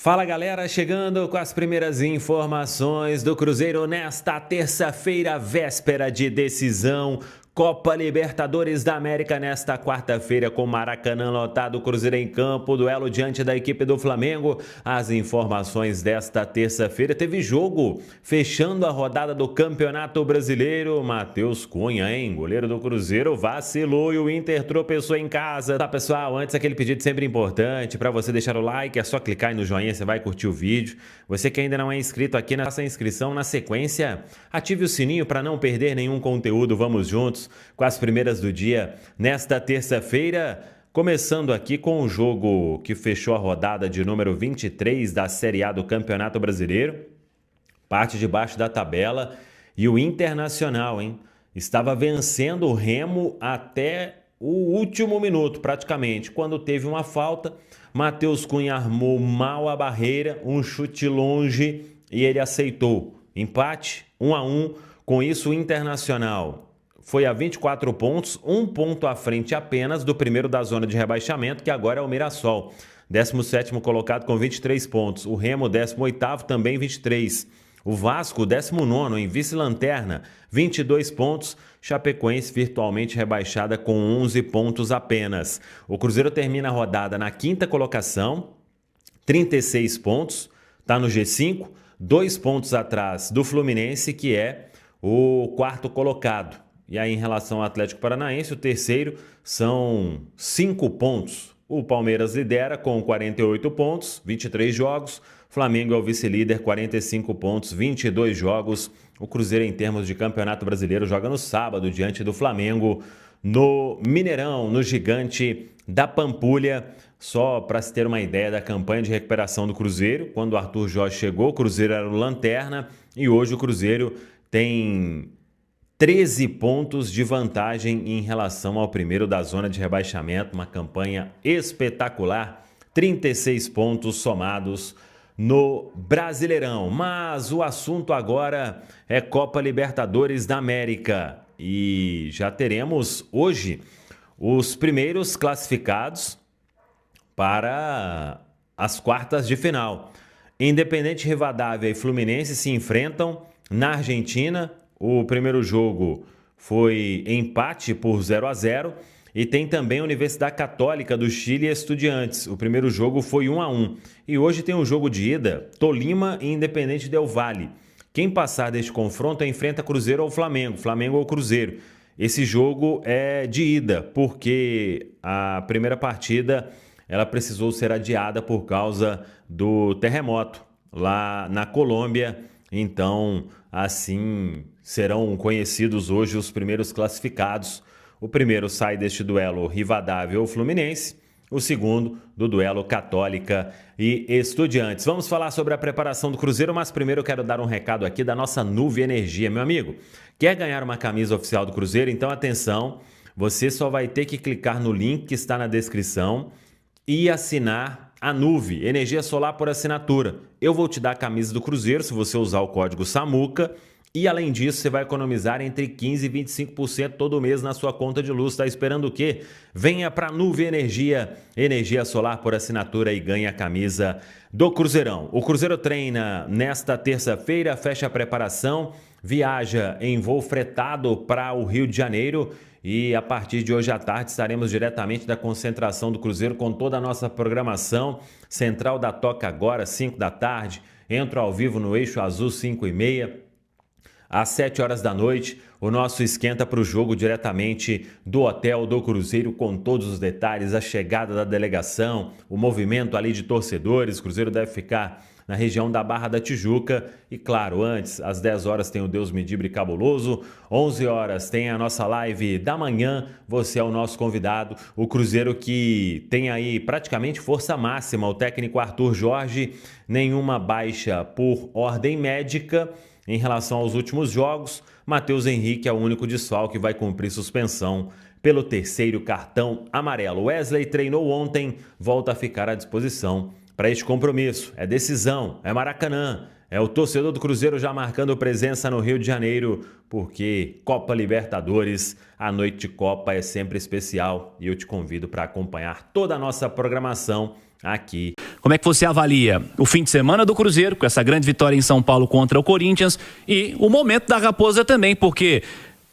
Fala galera, chegando com as primeiras informações do Cruzeiro nesta terça-feira, véspera de decisão. Copa Libertadores da América nesta quarta-feira com Maracanã lotado, Cruzeiro em campo, duelo diante da equipe do Flamengo. As informações desta terça-feira, teve jogo fechando a rodada do Campeonato Brasileiro. Matheus Cunha, goleiro do Cruzeiro, vacilou e o Inter tropeçou em casa. Tá pessoal, antes aquele pedido sempre importante para você deixar o like, é só clicar aí no joinha, você vai curtir o vídeo. Você que ainda não é inscrito aqui, faça a inscrição. Na sequência, ative o sininho para não perder nenhum conteúdo. Vamos juntos com as primeiras do dia nesta terça-feira, começando aqui com o jogo que fechou a rodada de número 23 da Série A do Campeonato Brasileiro, parte de baixo da tabela, e o Internacional, estava vencendo o Remo até o último minuto, praticamente, quando teve uma falta. Matheus Cunha armou mal a barreira, um chute longe e ele aceitou. Empate, 1-1. Com isso, o Internacional foi a 24 pontos, um ponto à frente apenas do primeiro da zona de rebaixamento, que agora é o Mirassol. 17º colocado com 23 pontos. O Remo, 18º, também 23. O Vasco, 19º, em vice-lanterna, 22 pontos. Chapecoense virtualmente rebaixada com 11 pontos apenas. O Cruzeiro termina a rodada na 5ª colocação, 36 pontos, está no G5, 2 pontos atrás do Fluminense, que é o 4º colocado. E aí, em relação ao Atlético Paranaense, o terceiro são 5 pontos. O Palmeiras lidera com 48 pontos, 23 jogos. Flamengo é o vice-líder, 45 pontos, 22 jogos. O Cruzeiro, em termos de Campeonato Brasileiro, joga no sábado diante do Flamengo, no Mineirão, no Gigante da Pampulha. Só para se ter uma ideia da campanha de recuperação do Cruzeiro, quando o Arthur Jorge chegou, o Cruzeiro era o lanterna e hoje o Cruzeiro tem 13 pontos de vantagem em relação ao primeiro da zona de rebaixamento, uma campanha espetacular, 36 pontos somados no Brasileirão. Mas o assunto agora é Copa Libertadores da América e já teremos hoje os primeiros classificados para as quartas de final. Independente Rivadavia e Fluminense se enfrentam na Argentina. O primeiro jogo foi empate por 0-0 e tem também a Universidade Católica do Chile e Estudiantes. O primeiro jogo foi 1-1 e hoje tem um jogo de ida, Tolima e Independente Del Valle. Quem passar deste confronto enfrenta Cruzeiro ou Flamengo, Flamengo ou Cruzeiro. Esse jogo é de ida porque a primeira partida ela precisou ser adiada por causa do terremoto lá na Colômbia. Então, assim, serão conhecidos hoje os primeiros classificados. O primeiro sai deste duelo Rivadavia ou Fluminense, o segundo do duelo Católica e Estudiantes. Vamos falar sobre a preparação do Cruzeiro, mas primeiro eu quero dar um recado aqui da nossa Nuve Energia, meu amigo. Quer ganhar uma camisa oficial do Cruzeiro? Então atenção, você só vai ter que clicar no link que está na descrição e assinar a Nuve, energia solar por assinatura. Eu vou te dar a camisa do Cruzeiro se você usar o código SAMUCA e além disso você vai economizar entre 15% e 25% todo mês na sua conta de luz. Está esperando o quê? Venha para a Nuve Energia, energia solar por assinatura e ganhe a camisa do Cruzeirão. O Cruzeiro treina nesta terça-feira, fecha a preparação, viaja em voo fretado para o Rio de Janeiro. E a partir de hoje à tarde estaremos diretamente da concentração do Cruzeiro com toda a nossa programação. Central da Toca agora, 5 da tarde. Entro ao vivo no Eixo Azul, 5h30. Às 7 horas da noite, o nosso esquenta para o jogo diretamente do hotel do Cruzeiro com todos os detalhes, a chegada da delegação, o movimento ali de torcedores. O Cruzeiro deve ficar na região da Barra da Tijuca e, claro, antes, às 10 horas tem o Deus Me Livre Cabuloso, 11 horas tem a nossa live da manhã, você é o nosso convidado. O Cruzeiro que tem aí praticamente força máxima, o técnico Arthur Jorge, nenhuma baixa por ordem médica. Em relação aos últimos jogos, Matheus Henrique é o único desfalque que vai cumprir suspensão pelo terceiro cartão amarelo. Wesley treinou ontem, volta a ficar à disposição para este compromisso. É decisão, é Maracanã, é o torcedor do Cruzeiro já marcando presença no Rio de Janeiro, porque Copa Libertadores, a noite de Copa é sempre especial e eu te convido para acompanhar toda a nossa programação aqui Como é que você avalia o fim de semana do Cruzeiro, com essa grande vitória em São Paulo contra o Corinthians, e o momento da Raposa também, porque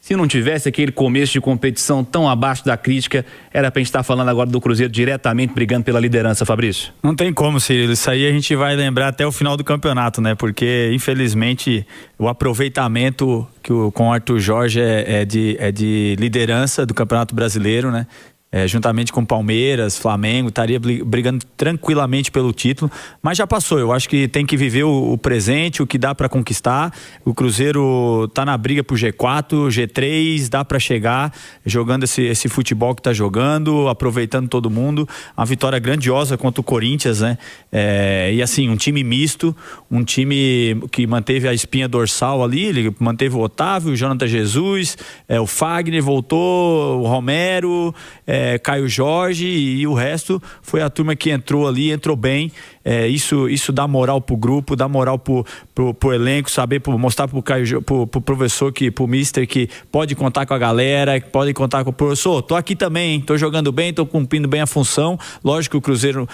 se não tivesse aquele começo de competição tão abaixo da crítica, era pra gente estar falando agora do Cruzeiro diretamente brigando pela liderança, Fabrício? Não tem como, Cirilo. Isso aí a gente vai lembrar até o final do campeonato, né? Porque, infelizmente, o aproveitamento com o Arthur Jorge é de liderança do Campeonato Brasileiro, né? Juntamente com Palmeiras, Flamengo, estaria brigando tranquilamente pelo título, mas já passou. Eu acho que tem que viver o presente, o que dá para conquistar. O Cruzeiro tá na briga por G4, G3, dá para chegar jogando esse futebol que tá jogando, aproveitando todo mundo. Uma vitória grandiosa contra o Corinthians, né? E assim, um time misto, um time que manteve a espinha dorsal ali, ele manteve o Otávio, o Jonathan Jesus, o Fagner voltou, o Romero, Caio Jorge, e o resto foi a turma que entrou ali, entrou bem. Isso dá moral pro grupo, dá moral pro elenco, saber, mostrar pro professor, pro mister, que pode contar com a galera, que pode contar com o professor. Tô aqui também, tô jogando bem, tô cumprindo bem a função. Lógico que o Cruzeiro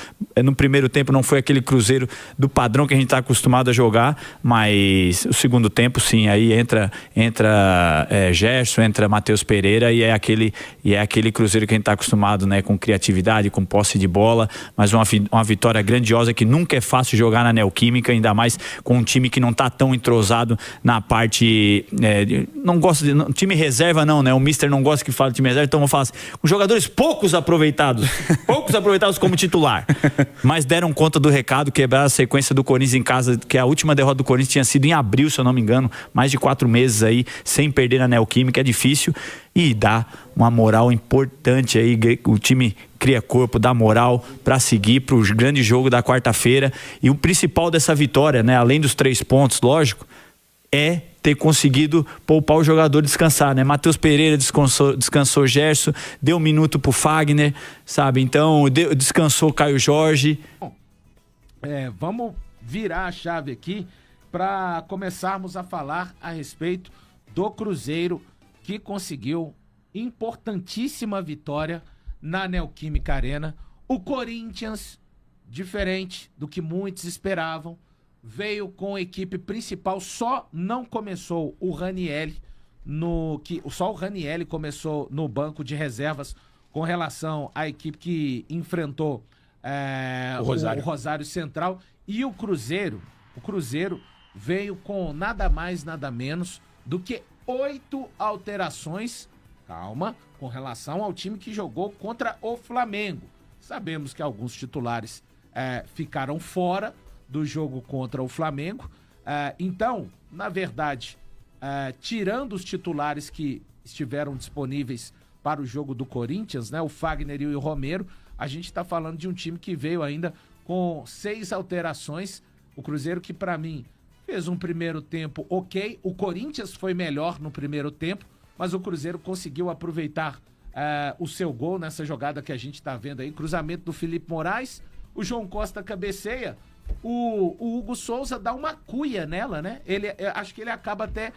no primeiro tempo não foi aquele Cruzeiro do padrão que a gente tá acostumado a jogar, mas o segundo tempo sim, aí entra Gerson, entra Matheus Pereira, e é aquele Cruzeiro que a gente tá acostumado, né, com criatividade, com posse de bola, mas uma vitória grandiosa, que nunca é fácil jogar na Neoquímica, ainda mais com um time que não tá tão entrosado na parte, não gosta de time reserva, não, né? O mister não gosta que fale de time reserva, então vou falar assim, com jogadores poucos aproveitados como titular, mas deram conta do recado, quebraram a sequência do Corinthians em casa, que a última derrota do Corinthians tinha sido em abril, se eu não me engano, mais de 4 meses aí, sem perder na Neoquímica, é difícil, e dá uma moral importante aí, o time cria corpo, dá moral para seguir para o grande jogo da quarta-feira. E o principal dessa vitória, né, além dos 3 pontos, lógico, é ter conseguido poupar o jogador descansar, né? Matheus Pereira descansou Gerson, deu 1 minuto pro Fagner, sabe? Então, descansou Caio Jorge. Bom, vamos virar a chave aqui para começarmos a falar a respeito do Cruzeiro, que conseguiu importantíssima vitória na Neoquímica Arena. O Corinthians, diferente do que muitos esperavam, veio com a equipe principal, só não começou o Ranieri, só o Ranieri começou no banco de reservas com relação à equipe que enfrentou o Rosário Central. E o Cruzeiro veio com nada mais, nada menos do que 8 alterações, com relação ao time que jogou contra o Flamengo. Sabemos que alguns titulares ficaram fora do jogo contra o Flamengo. Então, na verdade, tirando os titulares que estiveram disponíveis para o jogo do Corinthians, né, o Fagner e o Romero, a gente está falando de um time que veio ainda com 6 alterações. O Cruzeiro, que para mim fez um primeiro tempo ok. O Corinthians foi melhor no primeiro tempo, mas o Cruzeiro conseguiu aproveitar o seu gol nessa jogada que a gente está vendo aí. Cruzamento do Felipe Moraes, o João Costa cabeceia, o Hugo Souza dá uma cuia nela, né? Acho que ele acaba até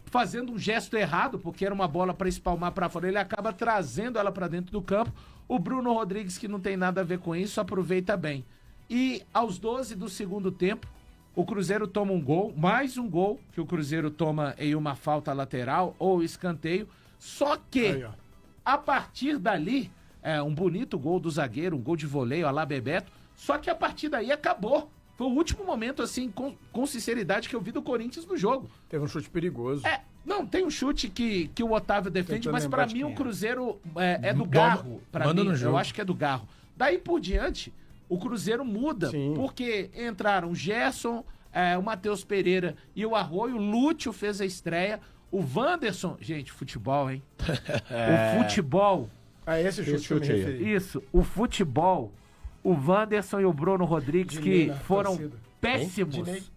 fazendo um gesto errado, porque era uma bola para espalmar para fora, ele acaba trazendo ela para dentro do campo. O Bruno Rodrigues, que não tem nada a ver com isso, aproveita bem. E aos 12 do segundo tempo, o Cruzeiro toma um gol, mais um gol que o Cruzeiro toma em uma falta lateral ou escanteio. Só que, a partir dali, um bonito gol do zagueiro, um gol de voleio, a lá Bebeto. Só que a partir daí acabou. Foi o último momento, assim, com sinceridade, que eu vi do Corinthians no jogo. Teve um chute perigoso. Não, tem um chute que o Otávio defende, mas pra mim o Cruzeiro é do Garro. Pra mim, eu acho que é do Garro. Daí por diante, o Cruzeiro muda, porque entraram o Gerson, o Matheus Pereira e o Arroio, o Lúcio fez a estreia, o Wanderson... Gente, futebol, hein? O futebol... Esse chute aí. Isso, o futebol, o Wanderson e o Bruno Rodrigues, que foram péssimos,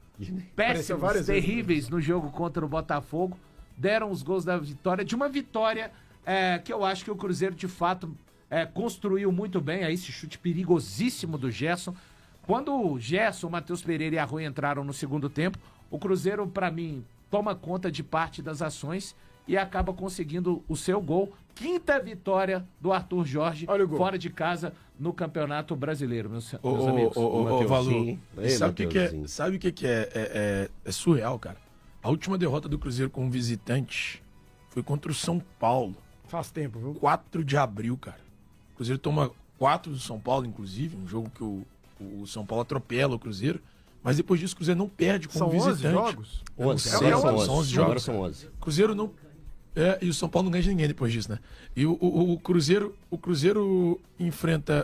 terríveis no jogo contra o Botafogo, deram os gols da vitória, de uma vitória que eu acho que o Cruzeiro, de fato... construiu muito bem aí esse chute perigosíssimo do Gerson. Quando o Gerson, o Matheus Pereira e a Rui entraram no segundo tempo, o Cruzeiro, para mim, toma conta de parte das ações e acaba conseguindo o seu gol. 5ª vitória do Arthur Jorge fora de casa no Campeonato Brasileiro, meus amigos. Valu, sabe o que é surreal, cara? A última derrota do Cruzeiro como visitante foi contra o São Paulo. Faz tempo, viu? 4 de abril, cara. O Cruzeiro toma 4 do São Paulo, inclusive, um jogo que o São Paulo atropela o Cruzeiro. Mas depois disso o Cruzeiro não perde como visitante. São 11 jogos? 11 jogos. São 11. Cruzeiro não... e o São Paulo não ganha de ninguém depois disso, né? E o Cruzeiro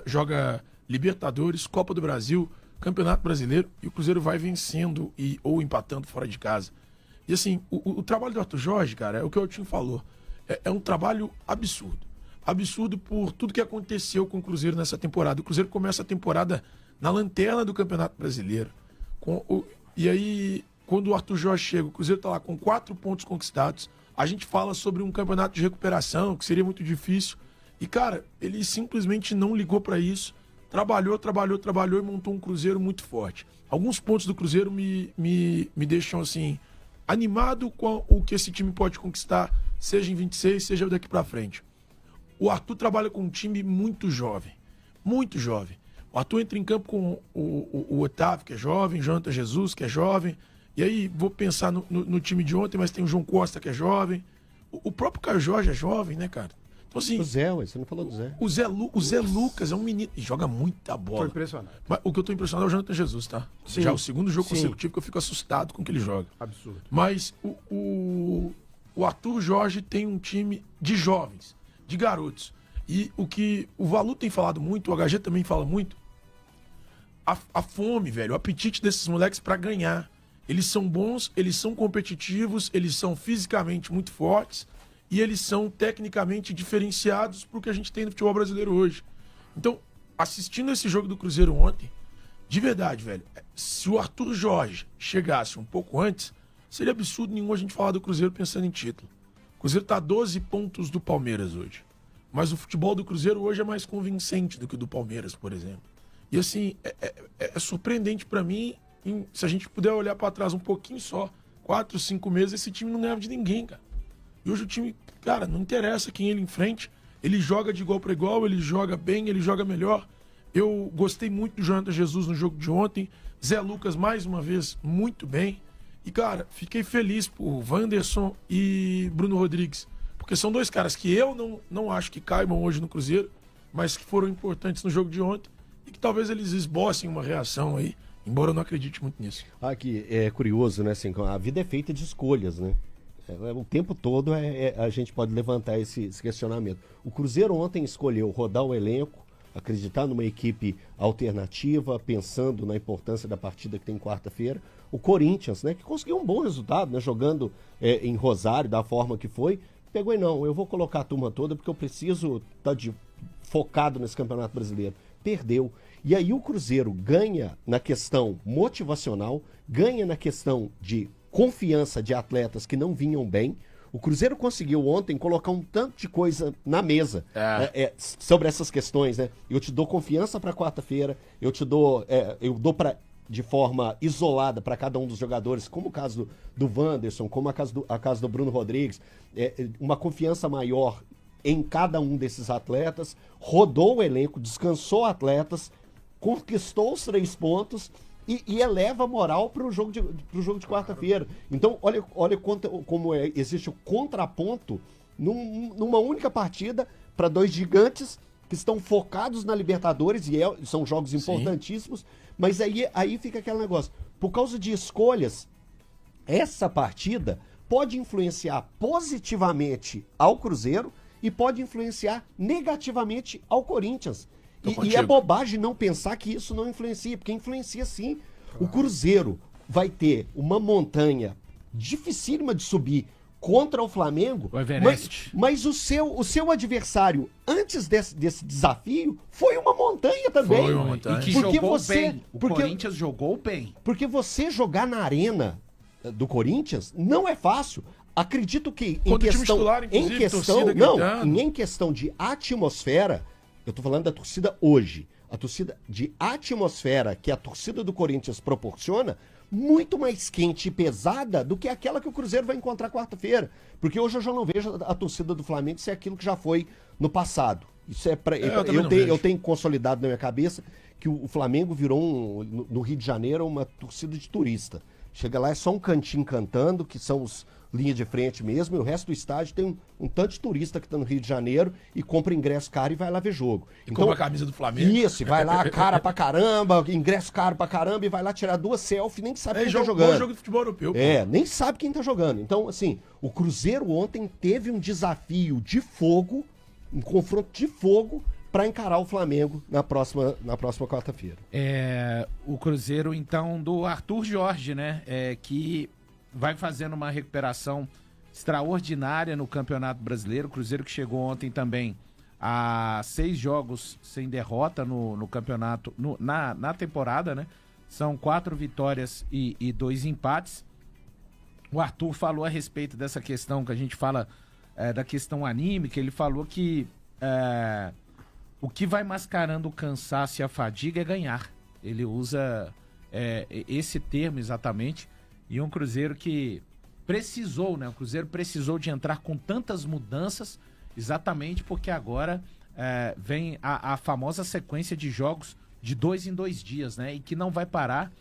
joga Libertadores, Copa do Brasil, Campeonato Brasileiro, e o Cruzeiro vai vencendo ou empatando fora de casa. E assim, o trabalho do Arthur Jorge, cara, é o que o Altinho falou. É um trabalho absurdo. Absurdo por tudo que aconteceu com o Cruzeiro nessa temporada. O Cruzeiro começa a temporada na lanterna do Campeonato Brasileiro. E aí, quando o Arthur Jorge chega, o Cruzeiro tá lá com 4 pontos conquistados. A gente fala sobre um campeonato de recuperação, que seria muito difícil. E, cara, ele simplesmente não ligou para isso. Trabalhou e montou um Cruzeiro muito forte. Alguns pontos do Cruzeiro me deixam, assim, animado com o que esse time pode conquistar, seja em 26, seja daqui para frente. O Arthur trabalha com um time muito jovem. Muito jovem. O Arthur entra em campo com o Otávio, que é jovem, Jonathan Jesus, que é jovem. E aí, vou pensar no time de ontem, mas tem o João Costa, que é jovem. O próprio Caio Jorge é jovem, né, cara? Então, assim, O Zé, você não falou do Zé. O Zé Lucas é um menino e joga muita bola. Tô impressionado. Mas o que eu tô impressionado é o Jonathan Jesus, tá? Sim. Já é o segundo jogo Sim. consecutivo que eu fico assustado com o que ele joga. Absurdo. Mas o Arthur Jorge tem um time de jovens, de garotos. E o que o Valu tem falado muito, o HG também fala muito, a fome, velho, o apetite desses moleques pra ganhar. Eles são bons, eles são competitivos, eles são fisicamente muito fortes e eles são tecnicamente diferenciados pro que a gente tem no futebol brasileiro hoje. Então, assistindo esse jogo do Cruzeiro ontem, de verdade, velho, se o Arthur Jorge chegasse um pouco antes, seria absurdo nenhum a gente falar do Cruzeiro pensando em título. O Cruzeiro tá a 12 pontos do Palmeiras hoje. Mas o futebol do Cruzeiro hoje é mais convincente do que o do Palmeiras, por exemplo. E assim, é surpreendente pra mim, se a gente puder olhar pra trás um pouquinho só, 4, 5 meses, esse time não ganhava de ninguém, cara. E hoje o time, cara, não interessa quem ele enfrente, ele joga de igual para igual, ele joga bem, ele joga melhor. Eu gostei muito do Jonathan Jesus no jogo de ontem, Zé Lucas mais uma vez muito bem. E, cara, fiquei feliz por Wanderson e Bruno Rodrigues, porque são 2 caras que eu não acho que caibam hoje no Cruzeiro, mas que foram importantes no jogo de ontem e que talvez eles esbocem uma reação aí, embora eu não acredite muito nisso. Aqui é curioso, né? Assim, a vida é feita de escolhas, né? O tempo todo a gente pode levantar esse questionamento. O Cruzeiro ontem escolheu rodar o elenco, acreditar numa equipe alternativa, pensando na importância da partida que tem quarta-feira. O Corinthians, né, que conseguiu um bom resultado, né, jogando em Rosário da forma que foi, pegou e não, eu vou colocar a turma toda porque eu preciso estar focado nesse Campeonato Brasileiro. Perdeu. E aí o Cruzeiro ganha na questão motivacional, ganha na questão de confiança de atletas que não vinham bem. O Cruzeiro conseguiu ontem colocar um tanto de coisa na mesa sobre essas questões, né? Eu te dou confiança para quarta-feira, eu dou de forma isolada para cada um dos jogadores, como o caso do Wanderson, como a caso do Bruno Rodrigues, uma confiança maior em cada um desses atletas, rodou o elenco, descansou atletas, conquistou os 3 pontos e eleva a moral para o jogo de quarta-feira. Então, olha como existe o contraponto numa única partida para 2 gigantes que estão focados na Libertadores, e são jogos importantíssimos, mas aí fica aquele negócio. Por causa de escolhas, essa partida pode influenciar positivamente ao Cruzeiro e pode influenciar negativamente ao Corinthians. E é bobagem não pensar que isso não influencia, porque influencia sim. O Cruzeiro vai ter uma montanha dificílima de subir contra o Flamengo, mas o seu adversário, antes desse desafio, foi uma montanha também. Foi uma montanha. E que jogou bem. O Corinthians jogou bem. Porque você jogar na arena do Corinthians não é fácil. Acredito que em questão de atmosfera, eu tô falando da torcida hoje. a torcida de atmosfera que a torcida do Corinthians proporciona, muito mais quente e pesada do que aquela que o Cruzeiro vai encontrar quarta-feira. Porque hoje eu já não vejo a torcida do Flamengo ser aquilo que já foi no passado. Isso é pra, eu tenho consolidado na minha cabeça que o Flamengo virou, no Rio de Janeiro, uma torcida de turista. Chega lá, é só um cantinho cantando, que são os linha de frente mesmo, e o resto do estádio tem um tanto de turista que está no Rio de Janeiro e compra ingresso caro e vai lá ver jogo. E compra a camisa do Flamengo. Isso, e vai lá, cara pra caramba, ingresso caro pra caramba, e vai lá tirar 2 selfies, nem sabe quem tá jogando. É jogo de futebol europeu. Nem sabe quem tá jogando. Então, assim, o Cruzeiro ontem teve um desafio de fogo, um confronto de fogo, para encarar o Flamengo na próxima quarta-feira. O Cruzeiro, então, do Arthur Jorge, né? Que vai fazendo uma recuperação extraordinária no Campeonato Brasileiro. O Cruzeiro que chegou ontem também a 6 jogos sem derrota no campeonato, na temporada, né? São 4 vitórias e 2 empates. O Arthur falou a respeito dessa questão que a gente fala, da questão anímica. Ele falou que o que vai mascarando o cansaço e a fadiga é ganhar. Ele usa esse termo exatamente. E um Cruzeiro que precisou, né? O Cruzeiro precisou de entrar com tantas mudanças, exatamente porque agora vem a famosa sequência de jogos de 2 em 2 dias, né? E que não vai parar.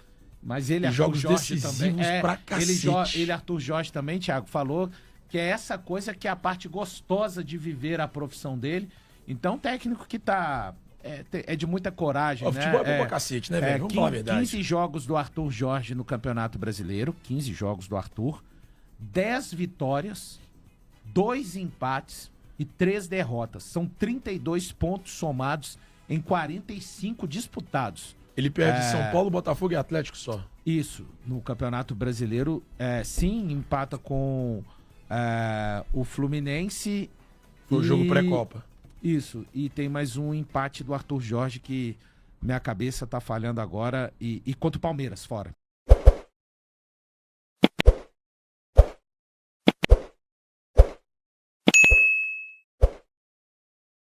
Mas ele, e Arthur jogos Jorge decisivos também, pra cacete. ele, Arthur Jorge também, Thiago, falou que é essa coisa que é a parte gostosa de viver a profissão dele. Então, técnico que tá... É de muita coragem, o futebol é bom pra cacete, né, velho? Vamos falar a verdade. 15 jogos do Arthur Jorge no Campeonato Brasileiro, 15 jogos do Arthur, 10 vitórias, 2 empates e 3 derrotas. São 32 pontos somados em 45 disputados. Ele perde São Paulo, Botafogo e Atlético só. Isso, no Campeonato Brasileiro, sim, empata com o Fluminense. Foi o jogo pré-copa. Isso, e tem mais um empate do Arthur Jorge que minha cabeça tá falhando agora, e contra o Palmeiras, fora.